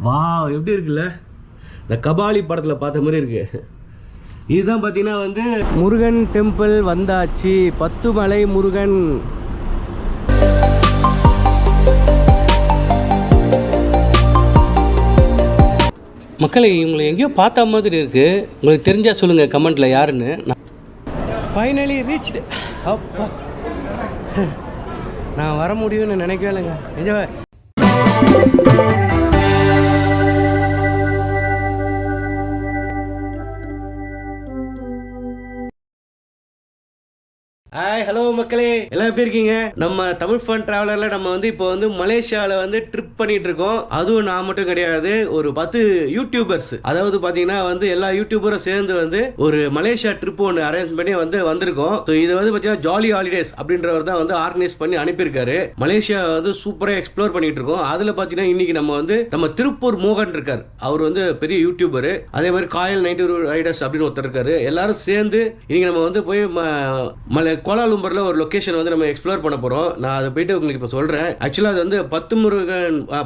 வா எப்படி இருக்குல்ல, இந்த கபாலி படத்தில் பார்த்த மாதிரி இருக்கு. இதுதான் பார்த்தீங்கன்னா வந்து முருகன் டெம்பிள் வந்தாச்சு, பத்துமலை முருகன். மக்களை இவங்களை எங்கேயோ பார்த்த மாதிரி இருக்கு, உங்களுக்கு தெரிஞ்சா சொல்லுங்க கமெண்ட்ல யாருன்னு. Finally reached. அப்பா நான் வர முடியும்னு நினைக்கவே இல்லைங்க நிஜமா. ஹாய் ஹலோ மக்களே, எல்லாம் எப்படி இருக்கீங்க? நம்ம தமிழ் ஃபன் டிராவலர்ல நம்ம வந்து இப்போ வந்து மலேசியாவில் வந்து ட்ரிப் பண்ணிட்டு இருக்கோம். அதுவும் நான் மட்டும் கிடையாது, ஒரு 10 யூடியூபர்ஸ், அதாவது பாத்தீங்கன்னா வந்து எல்லா யூடியூபரும் சேர்ந்து வந்து ஒரு மலேசியா ட்ரிப் ஒன்று அரேஞ்ச் பண்ணி வந்திருக்கோம். ஸோ இது வந்து பாத்தீங்கன்னா ஜாலி ஹாலிடேஸ் அப்படின்றவர் தான் வந்து ஆர்கனைஸ் பண்ணி அனுப்பியிருக்காரு. மலேசியா வந்து சூப்பரா எக்ஸ்ப்ளோர் பண்ணிட்டு இருக்கோம். அதுல பாத்தீங்கன்னா இன்னைக்கு நம்ம திருப்பூர் மோகன் இருக்கார், அவர் வந்து பெரிய யூடியூபர். அதே மாதிரி காயல் 90 ரைடர்ஸ் அப்படின்னு ஒருத்தர் இருக்காரு. எல்லாரும் சேர்ந்து இன்னைக்கு நம்ம வந்து போய் கோலாலும்பர்ல ஒரு லொகேஷன் வந்து நம்ம எக்ஸ்ப்ளோர் பண்ண போறோம். நான் அதை போயிட்டு உங்களுக்கு இப்போ சொல்றேன். ஆக்சுவலா அது வந்து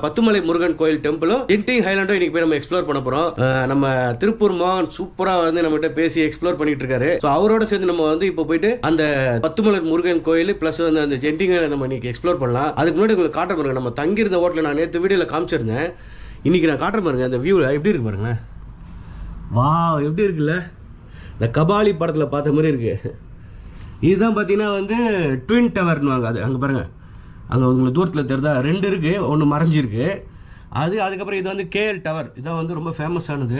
பத்துமலை முருகன் கோயில் டெம்பிளும் ஜென்டிங் ஹைலாண்டும் இன்னைக்கு போய் நம்ம எக்ஸ்ப்ளோர் பண்ண போறோம். நம்ம திருப்பூர் மோகன் சூப்பரா வந்து நம்மகிட்ட பேசி எக்ஸ்ப்ளோர் பண்ணிட்டு இருக்காரு. ஸோ அவரோட சேர்ந்து நம்ம வந்து இப்போ போயிட்டு அந்த பத்துமலை முருகன் கோயில் பிளஸ் வந்து அந்த ஜென்டிங் நம்ம இன்னைக்கு எக்ஸ்ப்ளோர் பண்ணலாம். அதுக்கு முன்னாடி உங்களுக்கு காட்டுற பாருங்க, நம்ம தங்கியிருந்த ஹோட்டல நான் நேற்று வீடியோல காமிச்சிருந்தேன். இன்னைக்கு நான் காட்டுற பாருங்க அந்த வியூ எப்படி இருக்கு பாருங்களேன். வா எப்படி இருக்குல்ல, இந்த கபாலி படத்தில் பார்த்த மாதிரி இருக்கு. இதுதான் பார்த்தீங்கன்னா வந்து ட்வின் டவர்னுவாங்க. அது அங்கே பாருங்கள், அங்கே உங்களுக்கு தூரத்தில் தெரிதா, 2 இருக்குது, ஒன்று மறைஞ்சிருக்கு. அதுக்கப்புறம் இது வந்து கேஎல் டவர், இதுதான் வந்து ரொம்ப ஃபேமஸானது.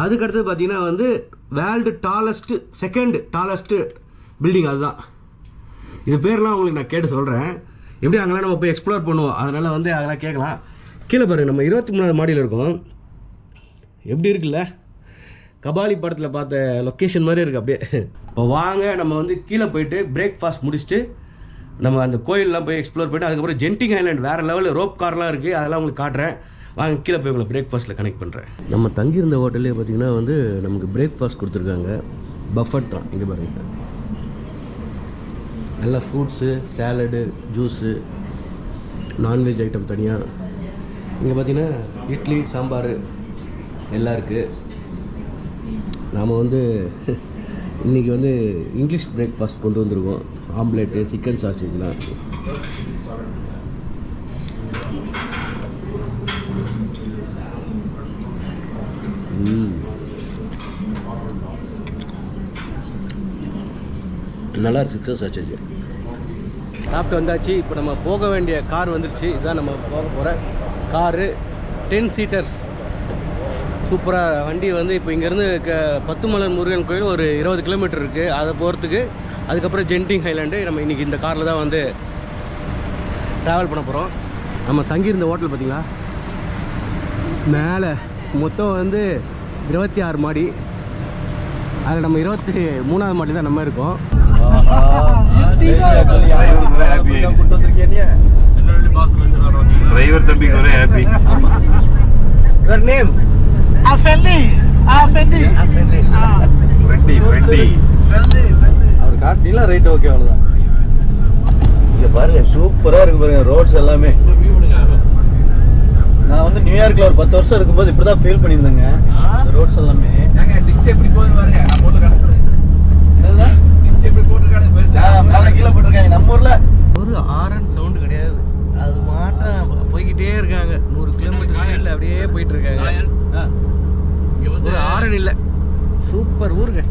அதுக்கடுத்தது பார்த்தீங்கன்னா வந்து வேர்ல்டு செகண்ட் டாலஸ்ட்டு பில்டிங், அதுதான். இது பேர்லாம் உங்களுக்கு நான் கேட்டு சொல்கிறேன். எப்படி அங்கெல்லாம் நம்ம போய் எக்ஸ்ப்ளோர் பண்ணுவோம், அதனால் வந்து அதெல்லாம் கேட்கலாம். கீழே பாருங்கள், நம்ம 23ஆவது மாடியில் இருக்கோம். எப்படி இருக்குல்ல, கபாலி படத்தில் பார்த்த லொக்கேஷன் மாதிரி இருக்குது அப்படியே. இப்போ வாங்க நம்ம வந்து கீழே போயிட்டு பிரேக்ஃபாஸ்ட் முடிச்சுட்டு நம்ம அந்த கோயிலெலாம் போய் எக்ஸ்ப்ளோர் பண்ணிட்டு அதுக்கப்புறம் ஜென்டிங் ஐலாண்ட் வேறு லெவலில் ரோப் கார்லாம் இருக்குது, அதெல்லாம் உங்களுக்கு காட்டுறேன். வாங்க கீழே போய் உங்களை பிரேக்ஃபாஸ்ட்டில் கனெக்ட் பண்ணுறேன். நம்ம தங்கியிருந்த ஹோட்டல்லே பார்த்திங்கன்னா வந்து நமக்கு பிரேக்ஃபாஸ்ட் கொடுத்துருக்காங்க. பஃபட் தான் இங்கே பாருங்க, நல்லா fruits, salad, juice, non veg item தனியாக. இங்கே பார்த்திங்கன்னா இட்லி, சாம்பார் எல்லாம் இருக்குது. நாம் வந்து இன்றைக்கி வந்து இங்கிலீஷ் பிரேக்ஃபாஸ்ட் கொண்டு வந்திருக்கோம். ஆம்லேட்டு, சிக்கன் சாசேஜ்லாம். நல்லா சிக்கன் சாசேஜ் சாப்பிட்டு வந்தாச்சு. இப்போ நம்ம போக வேண்டிய கார் வந்துருச்சு. இதுதான் நம்ம போக போகிற காரு, 10 சீட்டர்ஸ். சூப்பராக வண்டி வந்து இப்போ இங்கேருந்து பத்துமலை முருகன் கோயில் ஒரு 20 கிலோமீட்டர் இருக்குது, அதை போகிறதுக்கு. அதுக்கப்புறம் ஜென்டிங் ஹைலாண்டு. நம்ம இன்றைக்கி இந்த காரில் தான் வந்து ட்ராவல் பண்ண போகிறோம். நம்ம தங்கியிருந்த ஹோட்டல் பார்த்திங்களா, மேலே மொத்தம் வந்து 26 மாடி. அதில் நம்ம 23ஆவது மாடி தான் நம்ம இருக்கோம். டிரைவர் தம்பிக்கு ஒரே ஹாப்பி. Your name? Afendi. அவர் காட்டிலாம் ரைட் ஓகே, அவ்வளோதான். இங்கே பாருங்க, சூப்பராக இருக்கு பாருங்க ரோட்ஸ் எல்லாமே. நான் வந்து நியூயார்க்கில் ஒரு 10 வருஷம் இருக்கும்போது இப்படி தான் ஃபீல் பண்ணியிருந்தேங்க. ரோட்ஸ் எல்லாமே எப்படி போகுது பாருங்க. நான் போட்டு காட்டுறேன். என்னதான் எப்படி போட்டுருக்காங்க, மேலே கீழே போட்டிருக்காங்க. நம்ம ஊரில் ஒரு ஆரன் சவுண்டு கிடையாது, அது மாட்டம் போய்கிட்டே இருக்காங்க. 100 கிலோமீட்டர் ஸ்பீடில் அப்படியே போயிட்டு இருக்காங்க. ஒரு ஆரன் இல்லை, சூப்பர் ஊருங்க.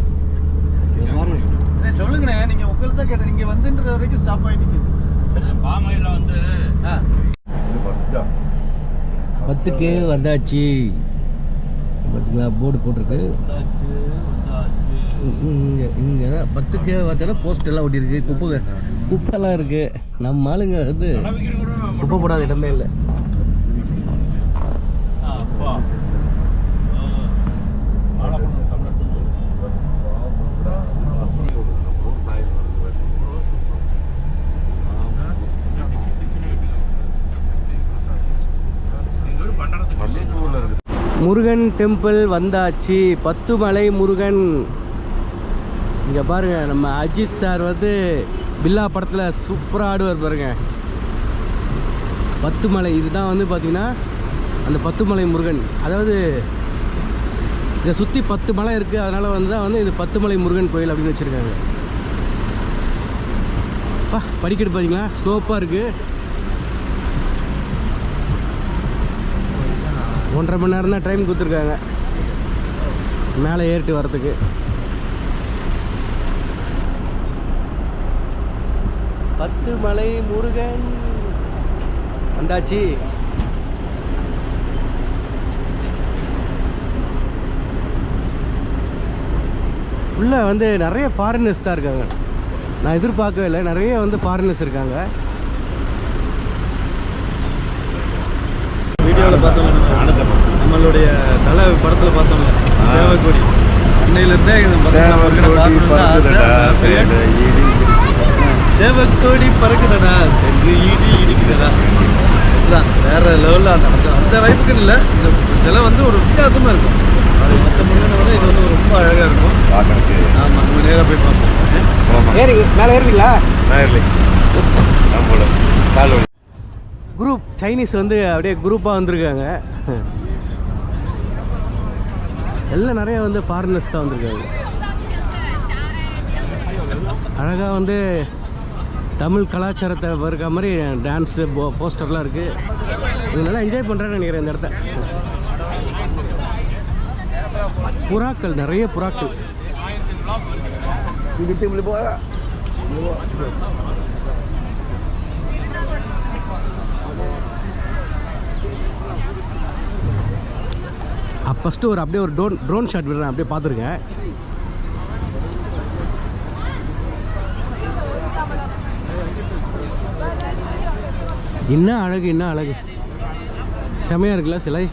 சொல்லுங்கண்ணே, நீங்க உங்களுக்கு தான் கேட்டேன். நீங்க வந்துன்ற வரைக்கும் ஸ்டாப் ஆகிட்டு பாமையில வந்து 10K வந்தாச்சு. பார்த்தீங்களா, போர்டு போட்டிருக்கு. இங்கே 10K பார்த்தீங்கன்னா போஸ்ட் எல்லாம் ஒட்டியிருக்கு. குப்பைலாம் இருக்குது. நம்ம ஆளுங்க வந்து குப்பை போடாத இடமே இல்லை. முருகன் டெம்பிள் வந்தாச்சு, பத்துமலை முருகன். இங்கே பாருங்கள், நம்ம அஜித் சார் வந்து பில்லா படத்தில் சூப்பராக ஆடுவார் பாருங்க. பத்துமலை இதுதான் வந்து பார்த்திங்கன்னா அந்த 10 மலை முருகன். அதாவது இதை சுற்றி 10 மலை இருக்குது, அதனால் வந்து தான் வந்து இது 10 மலை முருகன் கோயில் அப்படின்னு வச்சுருக்காங்க. படிக்கட்டு பார்த்தீங்களா, ஸ்லோப்பாக இருக்குது. 1.5 மணி நேரம் தான் டைம் கொடுத்துருக்காங்க மேலே ஏறிட்டு வரத்துக்கு. பத்து மலை முருகன் வந்தாச்சு. ஃபுல்லாக வந்து நிறைய ஃபாரினர்ஸ் தான் இருக்காங்க. நான் எதிர்பார்க்கவே இல்லை, நிறைய வந்து ஃபாரினர்ஸ் இருக்காங்க. வீடியோவில் பார்த்தோம்ல, நம்மளுடைய தலை படத்தில் பார்த்தோம்ல, சேவக்கொடி இன்னையிலேருந்தே சேவக்கொடி பறக்குதடா, சென்று ஈடி இடிக்குதடா. இதுதான் வேற லெவலில் அந்த வாய்ப்புக்குன்னு இல்லை, இந்த சிலை வந்து ஒரு வித்தியாசமாக இருக்கும். அது மற்ற முருகனை விட இது வந்து ரொம்ப அழகாக இருக்கும். ஆமாம், நம்ம நேராக போய் பார்ப்போம். மேலே ஏறுவீங்களா? குரூப் சைனீஸ் வந்து அப்படியே குரூப்பாக வந்திருக்காங்க. எல்லாம் நிறைய வந்து ஃபாரினர்ஸ் தான் வந்திருக்காங்க. அழகாக வந்து தமிழ் கலாச்சாரத்தை இருக்க மாதிரி டான்ஸு போஸ்டர்லாம் இருக்குது. இது நல்லா என்ஜாய் பண்ணுறேன்னு நினைக்கிறேன் இந்த இடத்த. புறாக்கள், நிறைய புறாக்கள். ஃபஸ்ட்டு அப்படியே ஒரு ட்ரோன் ஷாட் விடுறேன், அப்படியே பார்த்துருக்கேன். என்ன அழகு, என்ன அழகு, செமையாக இருக்குல்ல சிலை.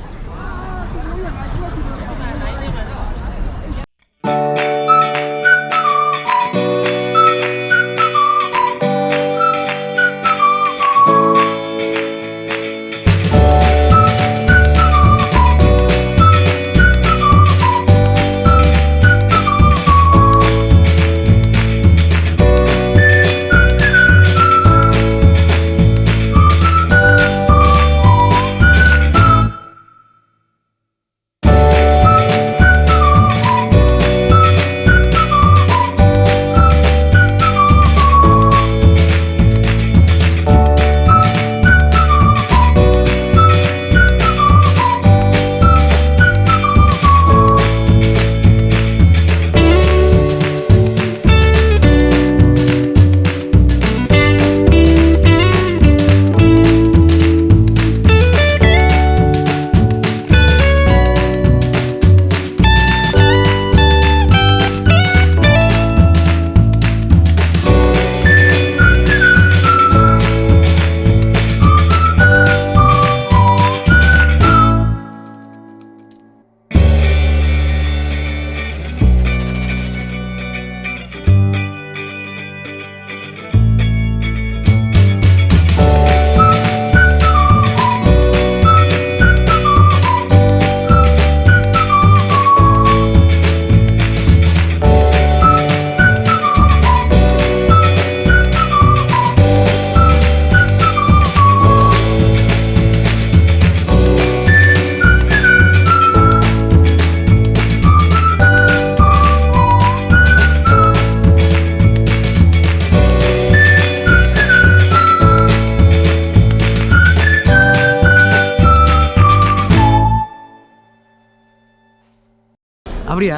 அப்படியா?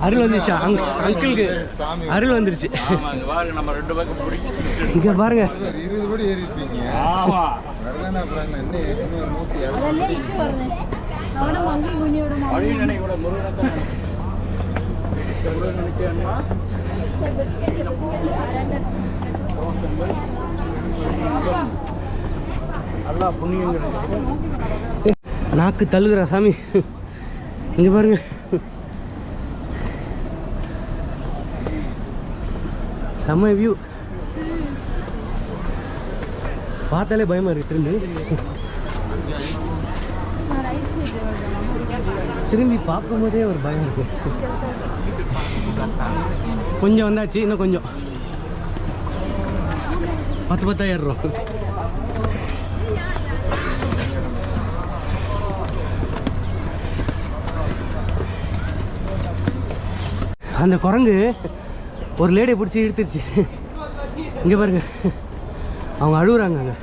அருள் வந்துருச்சு, அங்கிளுக்கு அருள் வந்துருச்சு. இங்க பாருங்க, 20 கோடி ஏறி இருப்பீங்க. நாக்கு தள்ளுதுரா சாமி. இங்க பாருங்க, செம்ம வியூ. பார்த்தாலே பயமா இருக்கு. திரும்பி பார்க்கும் போதே ஒரு பயம் இருக்கு. கொஞ்சம் வந்தாச்சு, இன்னும் கொஞ்சம் 10 ஏறுறோம். அந்த குரங்கு ஒரு லேடியை பிடிச்சி இழுத்துருச்சு. இங்கே பாருங்க, அவங்க அழுகுறாங்க அங்கே.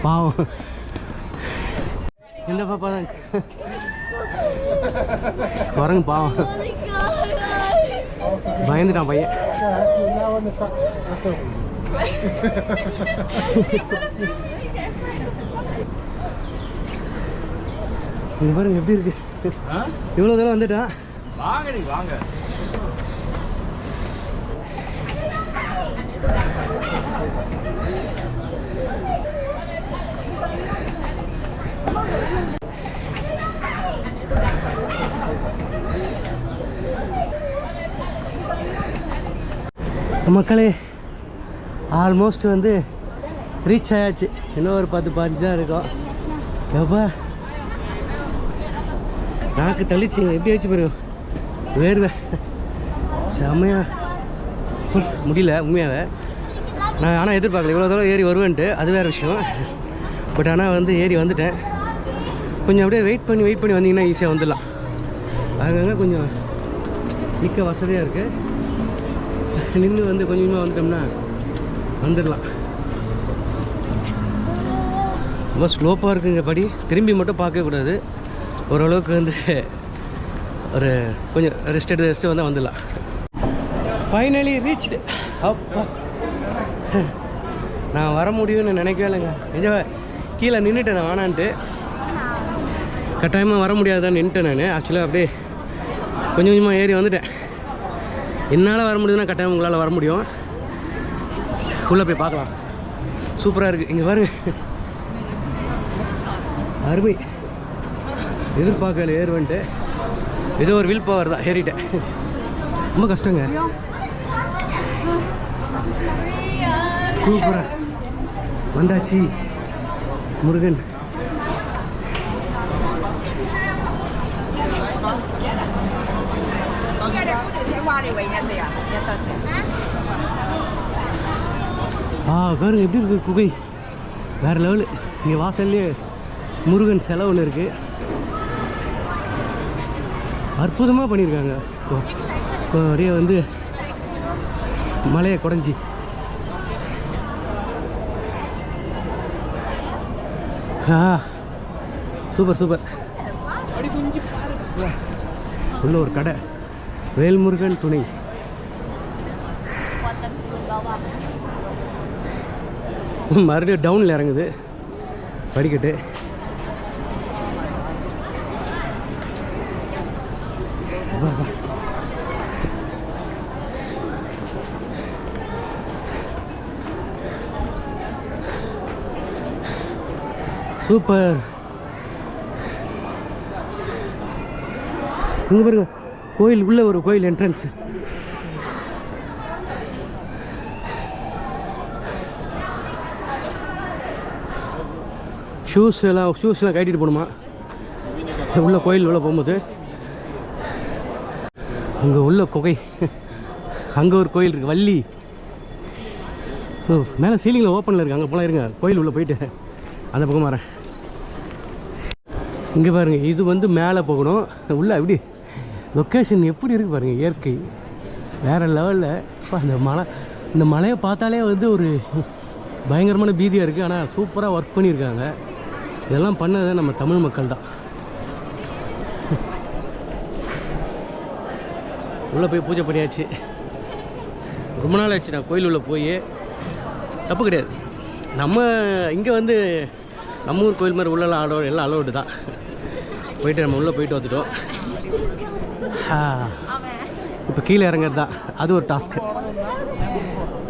பாவம் இந்த பாப்பா தான் குரங்கு பாவம் பயந்துட்டான் பையன். இங்க பாருங்க எப்படி இருக்கு. இவ்வளோ தூரம் வந்துட்டான். வாங்க மக்களே, ஆல்மோஸ்ட் வந்து ரீச் ஆயாச்சு. இன்னும் ஒரு 10-15 தான் இருக்கும். எப்பா நாக்கு தள்ளிச்சு. எப்படி வச்சு பாருங்க, வேர்வை செம்மையா முடியல உண்மையாகவே. நான் ஆனால் எதிர்பார்க்கல இவ்வளோ தூரம் ஏறி வருவேன்ட்டு, அது வேறு விஷயம். பட் ஆனால் வந்து ஏறி வந்துட்டேன். கொஞ்சம் அப்படியே வெயிட் பண்ணி வந்தீங்கன்னா ஈஸியாக வந்துடலாம். அங்கங்கே கொஞ்சம் நிற்க வசதியாக இருக்குது. நின்று வந்து கொஞ்சமாக வந்துட்டோம்னா வந்துடலாம். ரொம்ப ஸ்லோப்பாக இருக்குங்க படி. திரும்பி மட்டும் பார்க்கக்கூடாது. ஓரளவுக்கு வந்து ஒரு கொஞ்சம் ரெஸ்ட் எடுத்து வந்தால் வந்துடலாம். Finally reached. அப்பா நான் வர முடியும்னு நினைக்கவே இல்லைங்க. நிஜம் கீழே நின்றுட்டேன் நான் வேணான்ட்டு. கட்டாயமாக வர முடியாதுதான் நின்றுட்டேன் நான். ஆக்சுவலாக அப்படியே கொஞ்சம் கொஞ்சமாக ஏறி வந்துட்டேன். என்னால் வர முடியுதுன்னா கட்டாயம் உங்களால் வர முடியும். உள்ளே போய் பார்க்கலாம். சூப்பராக இருக்குது. இங்கே பாருங்க, அருமை. எதிர்பார்க்கல ஏறுவன்ட்டு ஏதோ ஒரு வில் பவர் தான் ஏறிட்டேன். ரொம்ப கஷ்டங்க. சூப்பராக வந்தாச்சு முருகன். பாருங்க எப்படி இருக்கு குகை, வேறு லெவலு. இங்கே வாசல்லையே முருகன் சிலை ஒன்று இருக்குது. அற்புதமாக பண்ணியிருக்காங்க. அப்படியே வந்து மலையை குறைஞ்சி சூப்பர் சூப்பர். உள்ள ஒரு கடை, வேல்முருகன் துணை. மறுபடியும் டவுனில் இறங்குது படிக்கட்டு. சூப்பர். இங்கே பாருங்க, கோயில் உள்ள ஒரு கோயில் என்ட்ரன்ஸ். ஷூஸ்லாம் கட்டிட்டு போகணுமா உள்ள கோயில் உள்ள போகும்போது. அங்கே உள்ள குகை, அங்கே ஒரு கோயில் இருக்குது வள்ளி. ஸோ மேலே சீலிங்கில் ஓப்பனில் இருக்குது. அங்கே போலாம். இருங்க கோயில் உள்ளே போயிட்டு அந்த பக்கம் வரேன். இங்கே பாருங்கள், இது வந்து மேலே போகணும். உள்ள அப்படி லொக்கேஷன் எப்படி இருக்குது பாருங்கள். இயற்கை வேறு லெவலில். இந்த மலையை பார்த்தாலே வந்து ஒரு பயங்கரமான பீதியாக இருக்குது. ஆனால் சூப்பராக ஒர்க் பண்ணியிருக்காங்க. இதெல்லாம் பண்ணது நம்ம தமிழ் மக்கள் தான். உள்ளே போய் பூஜை பண்ணியாச்சு. ரொம்ப நாள் ஆச்சு நான் கோயில் உள்ளே போய். தப்பு கிடையாது. நம்ம இங்கே வந்து நம்ம ஊர் கோயில் மாதிரி உள்ளெல்லாம் எல்லாம் அலோடு தான். போயிட்டு நம்ம உள்ளே போயிட்டு வந்துட்டோம். இப்போ கீழே இறங்குறது தான் அது ஒரு டாஸ்க்கு.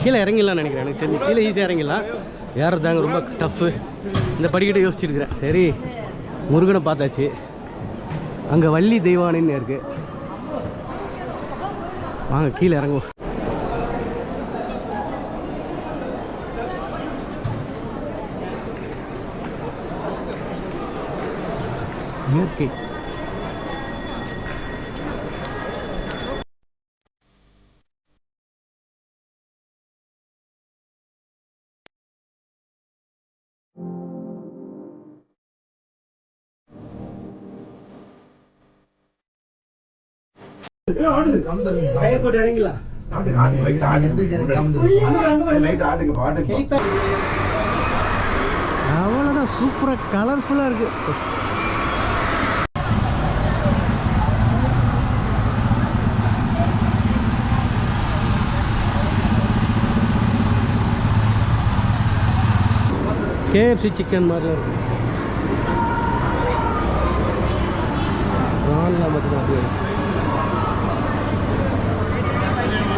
கீழே இறங்கிடலாம்னு நினைக்கிறேன். எனக்கு தெரிஞ்சு கீழே ஈஸியாக இறங்கிடலாம். ஏறதாங்க ரொம்ப டஃப்பு. இந்த படிக்கிட்ட யோசிச்சுருக்கிறேன். சரி முருகனை பார்த்தாச்சு. அங்கே வள்ளி தெய்வானின்னு இருக்குது. வாங்க கீழே இறங்குவோம். இயற்கை போட்டு இறங்கிக்கலாம். அவ்வளோதான், சூப்பராக கலர்ஃபுல்லாக இருக்கு. KFC சிக்கன் மாதிரி இருக்கு. ப்ரான்லாம் மட்டும்